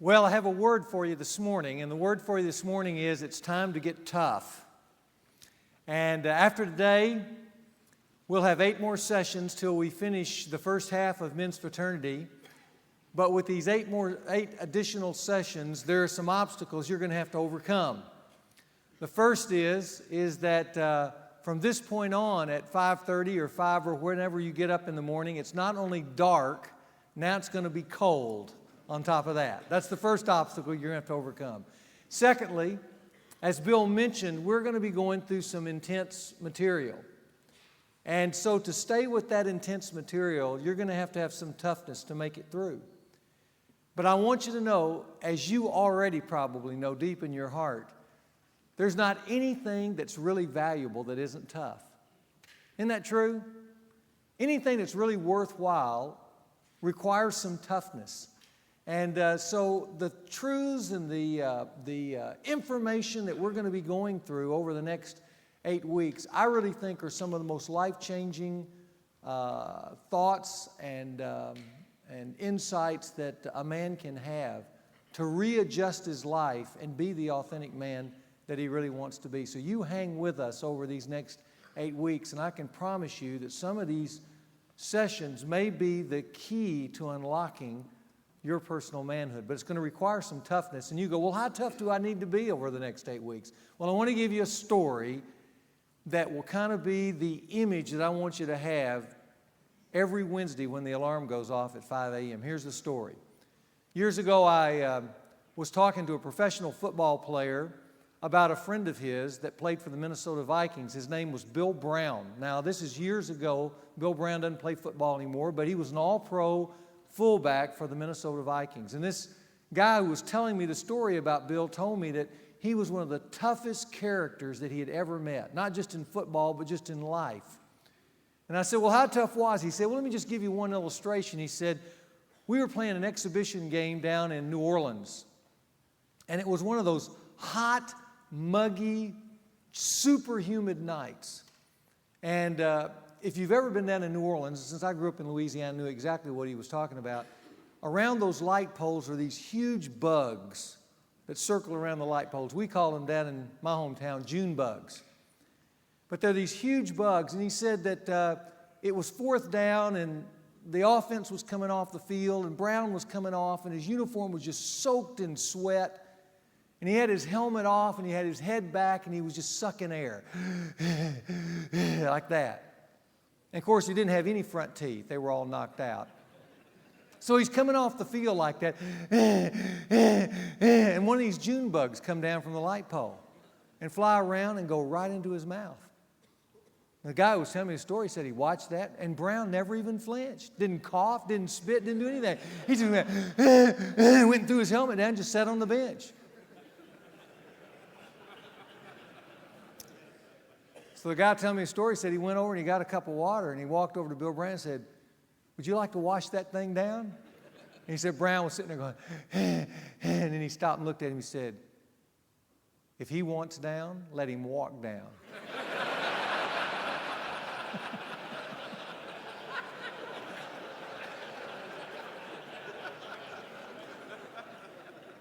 Well, I have a word for you this morning, and the word for you this morning is it's time to get tough. And after today, we'll have 8 more sessions till we finish the first half of men's fraternity. But with these 8 additional sessions, there are some obstacles you're going to have to overcome. The first is that from this point on at 5:30 or 5 or whenever you get up in the morning, it's not only dark, now it's going to be cold on top of that. That's the first obstacle you're going to have to overcome. Secondly, as Bill mentioned, we're going to be going through some intense material. And so to stay with that intense material, you're going to have some toughness to make it through. But I want you to know, as you already probably know deep in your heart, there's not anything that's really valuable that isn't tough. Isn't that true? Anything that's really worthwhile requires some toughness. And so the truths and the information that we're going to be going through over the next 8 weeks, I really think are some of the most life-changing thoughts and insights that a man can have to readjust his life and be the authentic man that he really wants to be. So you hang with us over these next 8 weeks, and I can promise you that some of these sessions may be the key to unlocking your personal manhood. But it's going to require some toughness. And you go, well, how tough do I need to be over the next 8 weeks? Well, I want to give you a story that will kind of be the image that I want you to have every Wednesday when the alarm goes off at 5 a.m. Here's the story. Years ago, I was talking to a professional football player about a friend of his that played for the Minnesota Vikings. His name was Bill Brown. Now, this is years ago. Bill Brown doesn't play football anymore, but he was an all-pro fullback for the Minnesota Vikings. And this guy who was telling me the story about Bill told me that he was one of the toughest characters that he had ever met, not just in football, but just in life. And I said, well, how tough was he? He said, well, let me just give you one illustration. He said, we were playing an exhibition game down in New Orleans, and it was one of those hot, muggy, super humid nights. And if you've ever been down in New Orleans, since I grew up in Louisiana, I knew exactly what he was talking about. Around those light poles are these huge bugs that circle around the light poles. We call them down in my hometown June bugs. But they're these huge bugs, and he said that it was 4th down, and the offense was coming off the field, and Brown was coming off, and his uniform was just soaked in sweat. And he had his helmet off, and he had his head back, and he was just sucking air like that. And, of course, he didn't have any front teeth. They were all knocked out. So he's coming off the field like that, and one of these June bugs come down from the light pole and fly around and go right into his mouth. The guy who was telling me the story said he watched that, and Brown never even flinched, didn't cough, didn't spit, didn't do anything. He just went and threw his helmet down and just sat on the bench. So the guy telling me the story said he went over and he got a cup of water, and he walked over to Bill Brown and said, would you like to wash that thing down? And he said Brown was sitting there going, and then he stopped and looked at him and he said, if he wants down, let him walk down.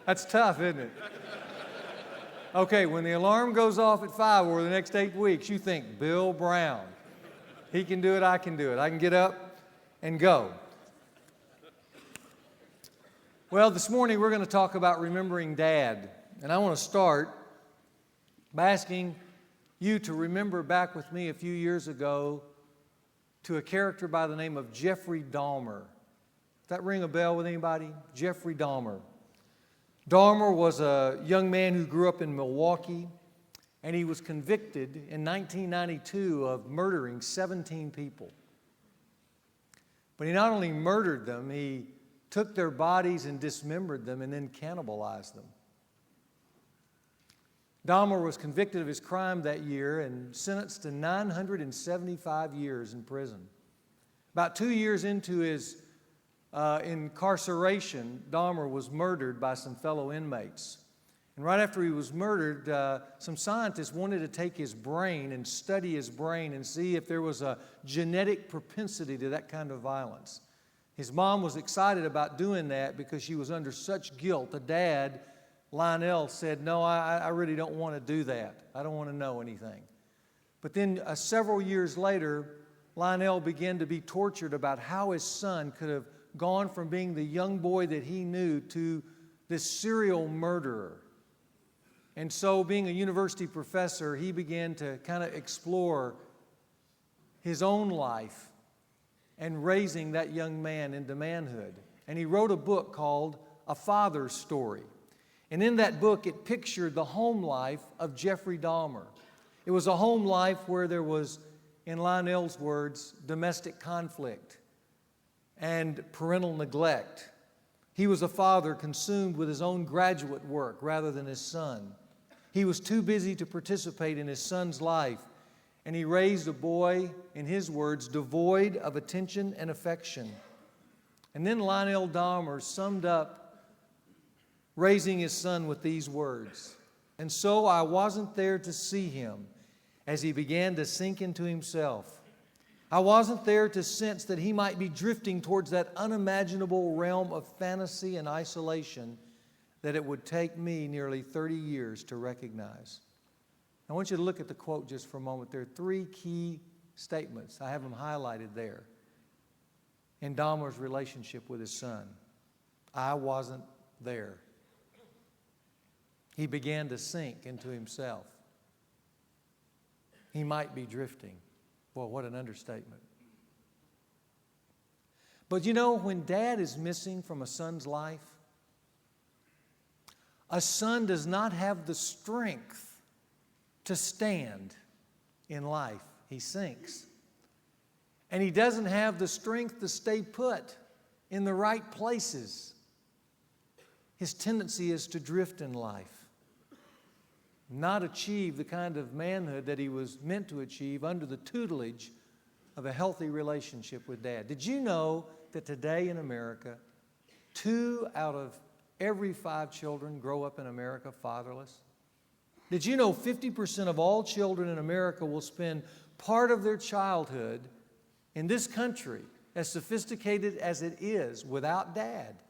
That's tough, isn't it? Okay, when the alarm goes off at 5 over the next 8 weeks, you think, Bill Brown. He can do it, I can do it. I can get up and go. Well, this morning we're going to talk about remembering Dad. And I want to start by asking you to remember back with me a few years ago to a character by the name of Jeffrey Dahmer. Does that ring a bell with anybody? Jeffrey Dahmer. Dahmer was a young man who grew up in Milwaukee, and he was convicted in 1992 of murdering 17 people. But he not only murdered them, he took their bodies and dismembered them and then cannibalized them. Dahmer was convicted of his crime that year and sentenced to 975 years in prison. About 2 years into his incarceration, Dahmer was murdered by some fellow inmates. And right after he was murdered, some scientists wanted to take his brain and study his brain and see if there was a genetic propensity to that kind of violence. His mom was excited about doing that because she was under such guilt. The dad, Lionel, said, no, I really don't want to do that. I don't want to know anything. But then several years later, Lionel began to be tortured about how his son could have gone from being the young boy that he knew to this serial murderer. And so, being a university professor, he began to kind of explore his own life and raising that young man into manhood. And he wrote a book called A Father's Story. And in that book, it pictured the home life of Jeffrey Dahmer. It was a home life where there was, in Lionel's words, domestic conflict and parental neglect. He was a father consumed with his own graduate work rather than his son. He was too busy to participate in his son's life, and he raised a boy, in his words, devoid of attention and affection. And then Lionel Dahmer summed up raising his son with these words, "And so I wasn't there to see him as he began to sink into himself. I wasn't there to sense that he might be drifting towards that unimaginable realm of fantasy and isolation that it would take me nearly 30 years to recognize." I want you to look at the quote just for a moment. There are three key statements. I have them highlighted there in Dahmer's relationship with his son. I wasn't there. He began to sink into himself. He might be drifting. Boy, what an understatement. But you know, when dad is missing from a son's life, a son does not have the strength to stand in life. He sinks. And he doesn't have the strength to stay put in the right places. His tendency is to drift in life, not achieve the kind of manhood that he was meant to achieve under the tutelage of a healthy relationship with dad. Did you know that today in America, 2 out of every 5 children grow up in America fatherless? Did you know 50% of all children in America will spend part of their childhood in this country, as sophisticated as it is, without dad?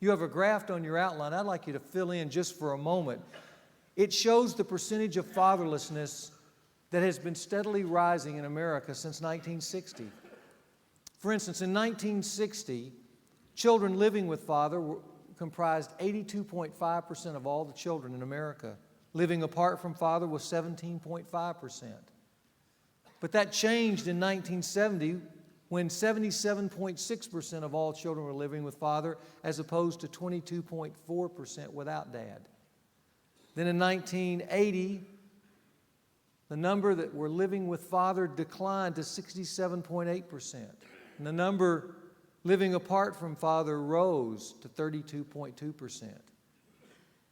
You have a graph on your outline I'd like you to fill in just for a moment. It shows the percentage of fatherlessness that has been steadily rising in America since 1960. For instance, in 1960, children living with father comprised 82.5% of all the children in America. Living apart from father was 17.5%. But that changed in 1970 when 77.6% of all children were living with father as opposed to 22.4% without dad. Then in 1980, the number that were living with father declined to 67.8%. And the number living apart from father rose to 32.2%.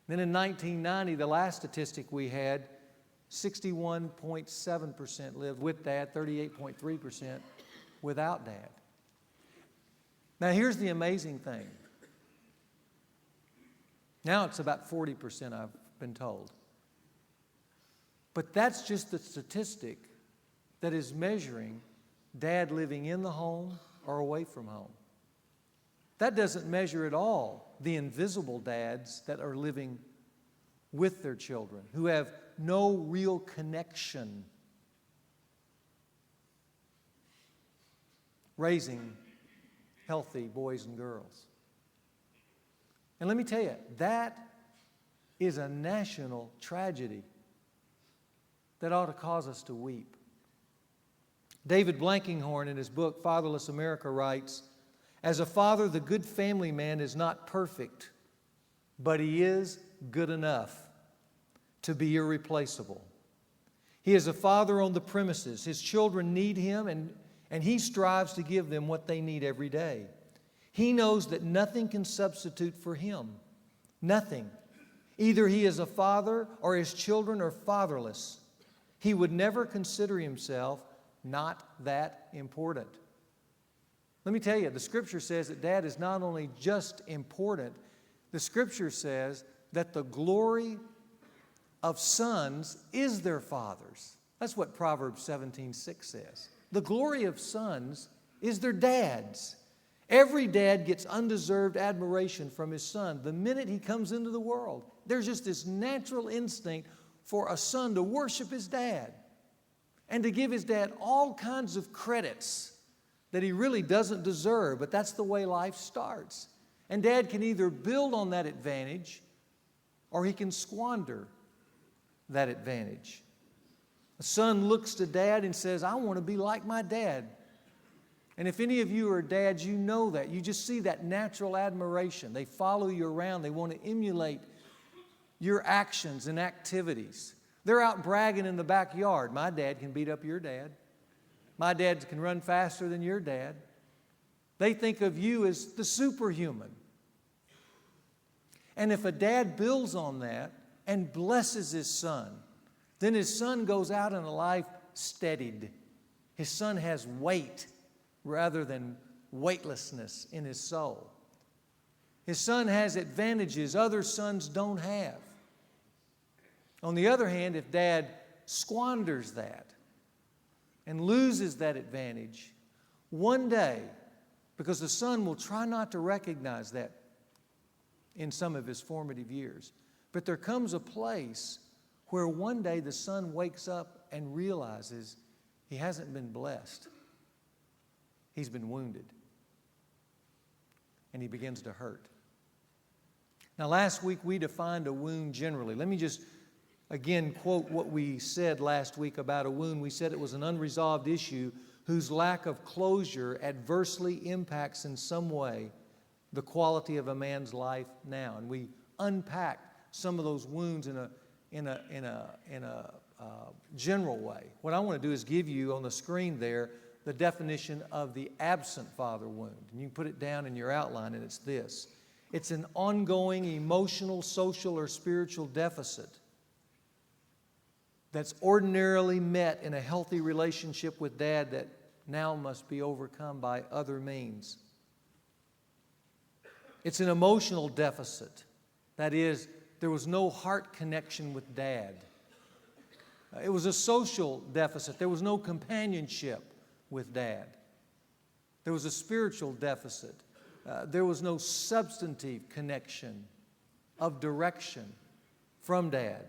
Then in 1990, the last statistic we had, 61.7% lived with dad, 38.3% without dad. Now here's the amazing thing. Now it's about 40%, I've been told. But that's just the statistic that is measuring dad living in the home or away from home. That doesn't measure at all the invisible dads that are living with their children, who have no real connection, raising healthy boys and girls. And let me tell you, that is a national tragedy that ought to cause us to weep. David Blankenhorn, in his book Fatherless America, writes, "As a father, the good family man is not perfect, but he is good enough to be irreplaceable. He is a father on the premises. His children need him, and he strives to give them what they need every day. He knows that nothing can substitute for him. Nothing. Either he is a father or his children are fatherless. He would never consider himself not that important." Let me tell you, the Scripture says that dad is not only just important, the Scripture says that the glory of sons is their fathers. That's what Proverbs 17:6 says. The glory of sons is their dads. Every dad gets undeserved admiration from his son the minute he comes into the world. There's just this natural instinct for a son to worship his dad and to give his dad all kinds of credits that he really doesn't deserve, but that's the way life starts. And dad can either build on that advantage or he can squander that advantage. A son looks to dad and says, I want to be like my dad. And if any of you are dads, you know that. You just see that natural admiration. They follow you around. They want to emulate your actions and activities. They're out bragging in the backyard. My dad can beat up your dad. My dad can run faster than your dad. They think of you as the superhuman. And if a dad builds on that and blesses his son, then his son goes out in life steadied. His son has weight rather than weightlessness in his soul. His son has advantages other sons don't have. On the other hand, if dad squanders that and loses that advantage, one day, because the son will try not to recognize that in some of his formative years, but there comes a place where one day the son wakes up and realizes he hasn't been blessed. He's been wounded. And he begins to hurt. Now, last week we defined a wound generally. Let me just again quote what we said last week about a wound. We said it was an unresolved issue whose lack of closure adversely impacts in some way the quality of a man's life now. And we unpacked some of those wounds in a general way. What I want to do is give you on the screen there the definition of the absent father wound. And you can put it down in your outline, and it's this. It's an ongoing emotional, social, or spiritual deficit that's ordinarily met in a healthy relationship with dad that now must be overcome by other means. It's an emotional deficit. That is, there was no heart connection with dad. It was a social deficit. There was no companionship with dad. There was a spiritual deficit. There was no substantive connection of direction from dad.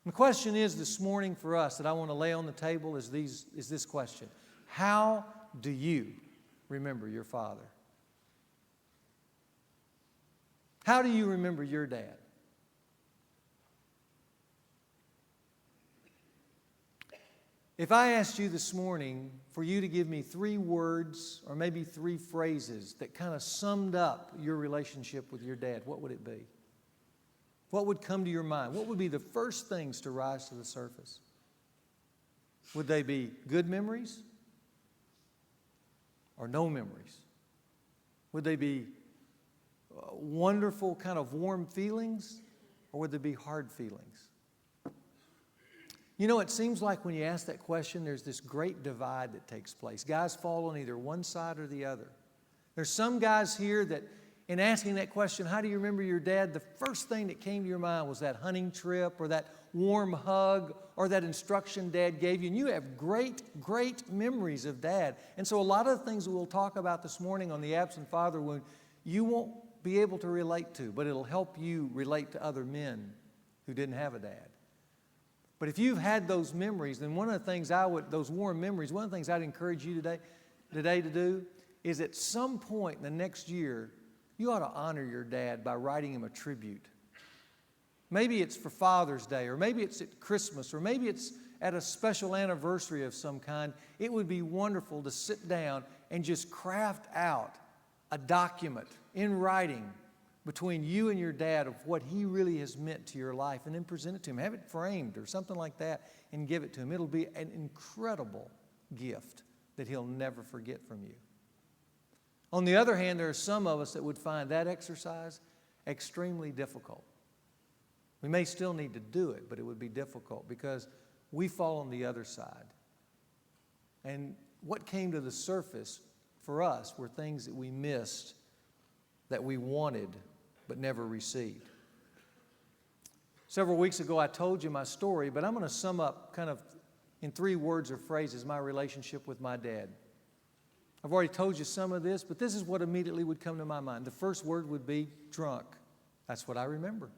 The question is this morning for us that I want to lay on the table is this question. How do you remember your father? How do you remember your dad? If I asked you this morning for you to give me 3 words or maybe 3 phrases that kind of summed up your relationship with your dad, what would it be? What would come to your mind? What would be the first things to rise to the surface? Would they be good memories or no memories? Would they be wonderful kind of warm feelings or would they be hard feelings? You know, it seems like when you ask that question, there's this great divide that takes place. Guys fall on either one side or the other. There's some guys here that in asking that question, how do you remember your dad? The first thing that came to your mind was that hunting trip or that warm hug or that instruction dad gave you. And you have great, great memories of dad. And so a lot of the things that we'll talk about this morning on the absent father wound, you won't be able to relate to, but it'll help you relate to other men who didn't have a dad. But if you've had those memories, then one of the things those warm memories, one of the things I'd encourage you today to do is at some point in the next year, you ought to honor your dad by writing him a tribute. Maybe it's for Father's Day, or maybe it's at Christmas, or maybe it's at a special anniversary of some kind. It would be wonderful to sit down and just craft out a document in writing between you and your dad of what he really has meant to your life, and then present it to him. Have it framed or something like that and give it to him. It'll be an incredible gift that he'll never forget from you. On the other hand, there are some of us that would find that exercise extremely difficult. We may still need to do it, but it would be difficult because we fall on the other side. And what came to the surface for us were things that we missed, that we wanted, but never received. Several weeks ago, I told you my story, but I'm going to sum up kind of in 3 words or phrases my relationship with my dad. I've already told you some of this, but this is what immediately would come to my mind. The first word would be drunk. That's what I remember.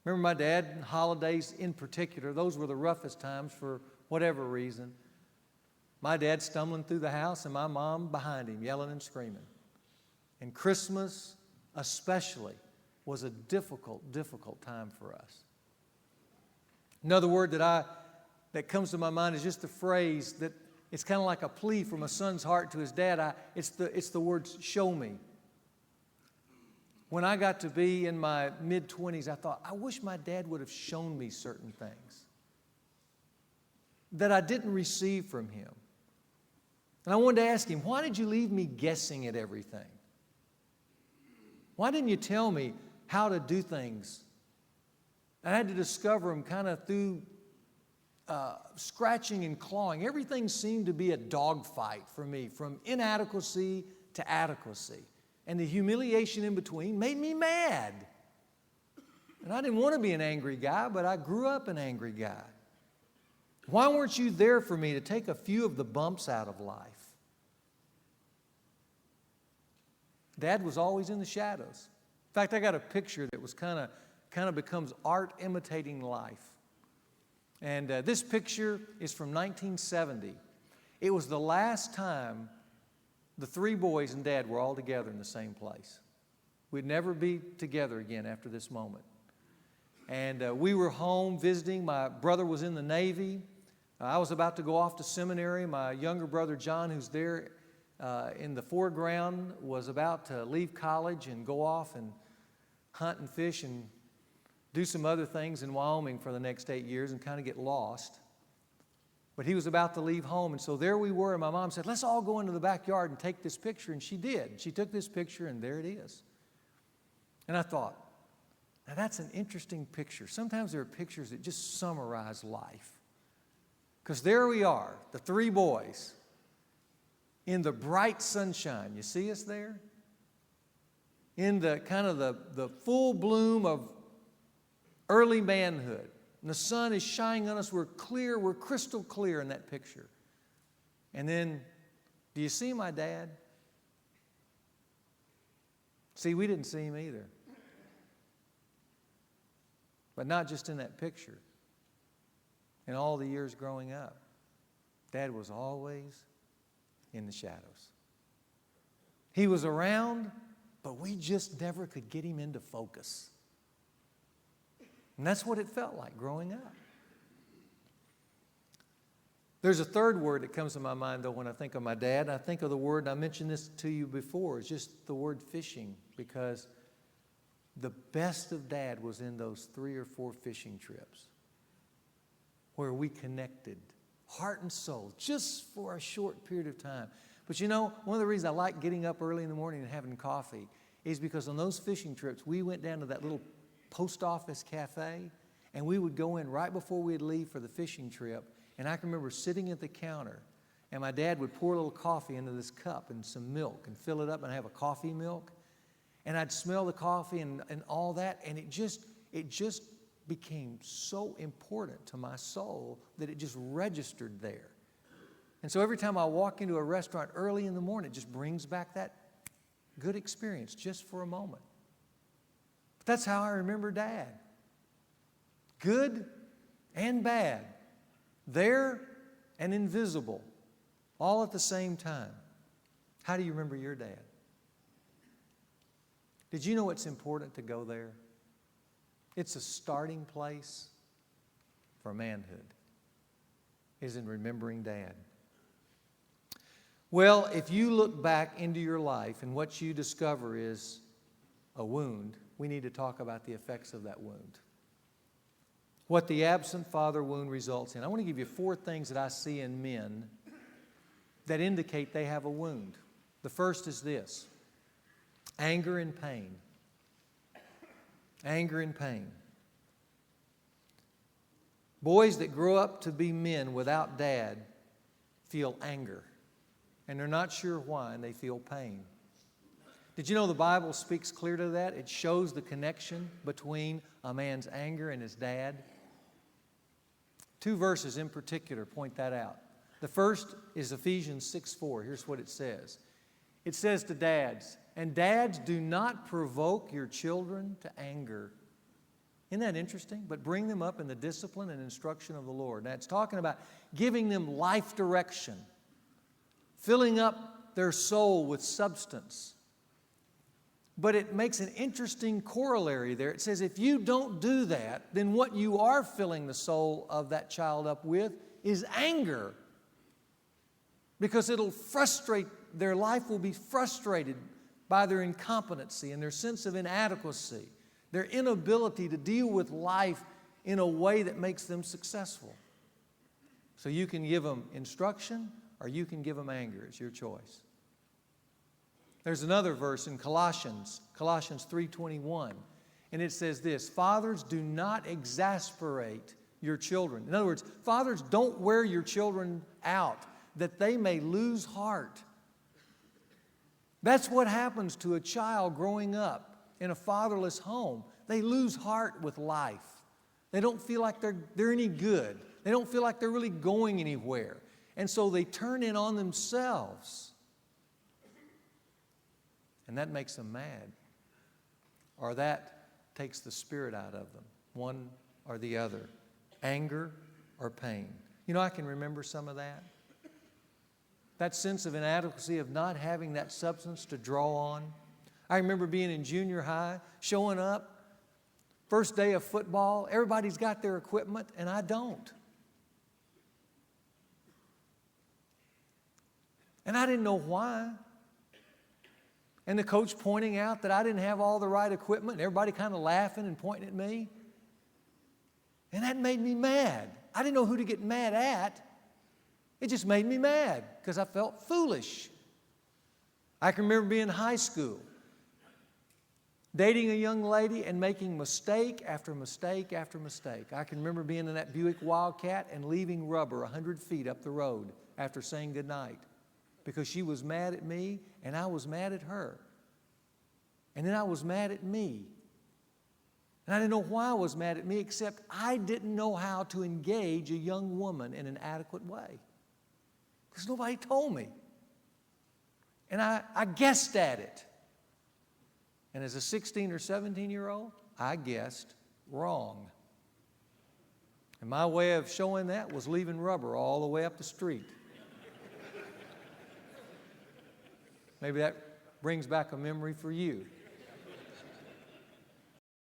Remember my dad, holidays in particular, those were the roughest times for whatever reason. My dad stumbling through the house and my mom behind him yelling and screaming. And Christmas especially was a difficult time for us. Another word that comes to my mind is just the phrase that it's kind of like a plea from a son's heart to his dad. It's the word show me. When I got to be in my mid-20s, I thought, I wish my dad would have shown me certain things that I didn't receive from him. And I wanted to ask him, why did you leave me guessing at everything? Why didn't you tell me how to do things? I had to discover them kind of through scratching and clawing. Everything seemed to be a dogfight for me, from inadequacy to adequacy. And the humiliation in between made me mad. And I didn't want to be an angry guy, but I grew up an angry guy. Why weren't you there for me to take a few of the bumps out of life? Dad was always in the shadows. In fact, I got a picture that was kind of becomes art imitating life. And this picture is from 1970. It was the last time the three boys and Dad were all together in the same place. We'd never be together again after this moment. And we were home visiting. My brother was in the Navy. I was about to go off to seminary. My younger brother, John, who's there in the foreground, was about to leave college and go off and hunt and fish and do some other things in Wyoming for the next 8 years and kind of get lost. But he was about to leave home, and so there we were, and my mom said, let's all go into the backyard and take this picture, and she did. She took this picture, and there it is. And I thought, now that's an interesting picture. Sometimes there are pictures that just summarize life. Because there we are, the three boys, in the bright sunshine. You see us there? In the kind of the full bloom of early manhood. And the sun is shining on us. We're clear. We're crystal clear in that picture. And then, do you see my dad? See, we didn't see him either. But not just in that picture. In all the years growing up, Dad was always in the shadows. He was around, but we just never could get him into focus. And that's what it felt like growing up. There's a third word that comes to my mind, though, when I think of my dad. I think of the word, and I mentioned this to you before, it's just the word fishing, because the best of Dad was in those 3 or 4 fishing trips where we connected heart and soul just for a short period of time. But you know, one of the reasons I like getting up early in the morning and having coffee is because on those fishing trips, we went down to that little post office cafe, and we would go in right before we'd leave for the fishing trip. And I can remember sitting at the counter, and my dad would pour a little coffee into this cup and some milk and fill it up and have a coffee milk. And I'd smell the coffee and all that, and it just became so important to my soul that it just registered there. And so every time I walk into a restaurant early in the morning, it just brings back that good experience just for a moment. But that's how I remember Dad. Good and bad. There and invisible. All at the same time. How do you remember your dad? Did you know it's important to go there? It's a starting place for manhood, is in remembering Dad. Well, if you look back into your life and what you discover is a wound, we need to talk about the effects of that wound. What the absent father wound results in. I want to give you 4 things that I see in men that indicate they have a wound. The first is this: anger and pain. Anger and pain. Boys that grow up to be men without dad feel anger, and they're not sure why, and they feel pain. Did you know the Bible speaks clear to that? It shows the connection between a man's anger and his dad. 2 verses in particular point that out. The first is Ephesians 6:4. Here's what it says. It says to dads, "And dads, do not provoke your children to anger." Isn't that interesting? But bring them up in the discipline and instruction of the Lord. Now, it's talking about giving them life direction, filling up their soul with substance. But it makes an interesting corollary there. It says if you don't do that, then what you are filling the soul of that child up with is anger. Because it'll frustrate, their life will be frustrated by their incompetency and their sense of inadequacy, their inability to deal with life in a way that makes them successful. So you can give them instruction or you can give them anger. It's your choice. There's another verse in Colossians 3:21, and it says this, "Fathers, do not exasperate your children." In other words, fathers, don't wear your children out that they may lose heart. That's what happens to a child growing up in a fatherless home. They lose heart with life. They don't feel like they're any good. They don't feel like they're really going anywhere. And so they turn in on themselves. And that makes them mad. Or that takes the spirit out of them. One or the other. Anger or pain. You know, I can remember some of that. That sense of inadequacy of not having that substance to draw on. I remember being in junior high, showing up, first day of football, everybody's got their equipment, and I don't. And I didn't know why. And the coach pointing out that I didn't have all the right equipment, and everybody kind of laughing and pointing at me. And that made me mad. I didn't know who to get mad at. It just made me mad because I felt foolish. I can remember being in high school, dating a young lady and making mistake after mistake after mistake. I can remember being in that Buick Wildcat and leaving rubber 100 feet up the road after saying goodnight because she was mad at me and I was mad at her. And then I was mad at me. And I didn't know why I was mad at me except I didn't know how to engage a young woman in an adequate way. Because nobody told me. And I guessed at it. And as a 16 or 17-year-old, I guessed wrong. And my way of showing that was leaving rubber all the way up the street. Maybe that brings back a memory for you.